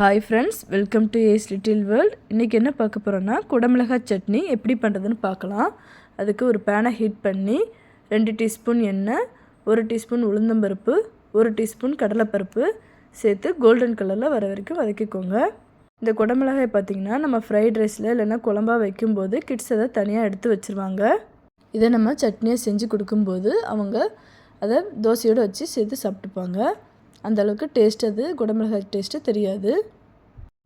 Hi friends, welcome to Ace Little World. இன்றைக்கி என்ன பார்க்க போகிறோன்னா குடமிளகாய் சட்னி எப்படி பண்ணுறதுன்னு பார்க்கலாம். அதுக்கு ஒரு பேனை ஹீட் பண்ணி 2 டீஸ்பூன் எண்ணெய், 1 டீஸ்பூன் உளுந்தம்பருப்பு, 1 டீஸ்பூன் கடலைப்பருப்பு சேர்த்து கோல்டன் கலரில் வர வரைக்கும் வதக்கிக்கோங்க. இந்த குடமிளகாய் பார்த்திங்கன்னா நம்ம ஃப்ரைட் ரைஸில் இல்லைன்னா குழம்பா வைக்கும்போது கிட்ஸ் அதை தனியாக எடுத்து வச்சுருவாங்க. இதை நம்ம சட்னியை செஞ்சு கொடுக்கும்போது அவங்க அதை தோசையோடு வச்சு சேர்த்து சாப்பிட்டுப்பாங்க. அந்தளவுக்கு டேஸ்ட் அது குடமிளகாய் டேஸ்ட்டு தெரியாது.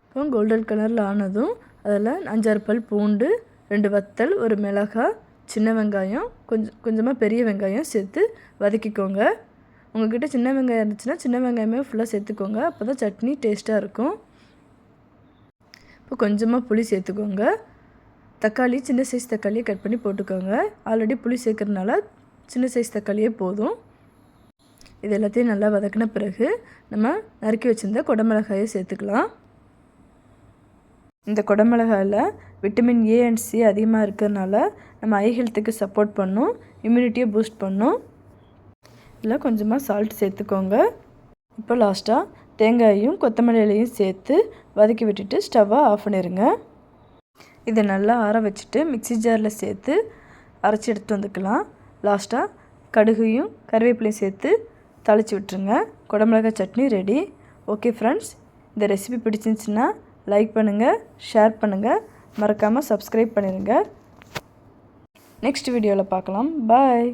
இப்போ கோல்டன் கலரில் ஆனதும் அதில் 5-6 பல் பூண்டு, 2 வத்தல், 1 மிளகாய், சின்ன வெங்காயம், கொஞ்சமாக பெரிய வெங்காயம் சேர்த்து வதக்கிக்கோங்க. உங்கள்கிட்ட சின்ன வெங்காயம் இருந்துச்சுன்னா சின்ன வெங்காயமே ஃபுல்லாக சேர்த்துக்கோங்க. அப்போ தான் சட்னி டேஸ்ட்டாக இருக்கும். இப்போ கொஞ்சமாக புளி சேர்த்துக்கோங்க. தக்காளி சின்ன சைஸ் தக்காளியை கட் பண்ணி போட்டுக்கோங்க. ஆல்ரெடி புளி சேர்க்குறதுனால சின்ன சைஸ் தக்காளியே போதும். இது எல்லாத்தையும் நல்லா வதக்கின பிறகு நம்ம நறுக்கி வச்சுருந்த குடமிளகாயை சேர்த்துக்கலாம். இந்த குடமிளகாயில் விட்டமின் ஏ அண்ட் சி அதிகமாக இருக்கிறதுனால நம்ம ஐ ஹெல்த்துக்கு சப்போர்ட் பண்ணும், இம்யூனிட்டியை பூஸ்ட் பண்ணும். இதில் கொஞ்சமாக சால்ட் சேர்த்துக்கோங்க. இப்போ லாஸ்ட்டாக தேங்காயையும் கொத்தமல்லி இலையும் சேர்த்து வதக்கி விட்டுட்டு ஸ்டவ்வை ஆஃப் பண்ணிடுங்க. இதை நல்லா ஆற வச்சுட்டு மிக்ஸி ஜாரில் சேர்த்து அரைச்சி எடுத்து வந்துக்கலாம். லாஸ்ட்டாக கடுகையும் கருவேப்பிலையும் சேர்த்து தாளித்து விட்டுருங்க. குடமிளகாய் சட்னி ரெடி. ஓகே ஃப்ரெண்ட்ஸ், இந்த ரெசிபி பிடிச்சிருந்துச்சின்னா லைக் பண்ணுங்கள், ஷேர் பண்ணுங்கள், மறக்காமல் சப்ஸ்கிரைப் பண்ணிடுங்க. நெக்ஸ்ட் வீடியோவில் பார்க்கலாம். பாய்.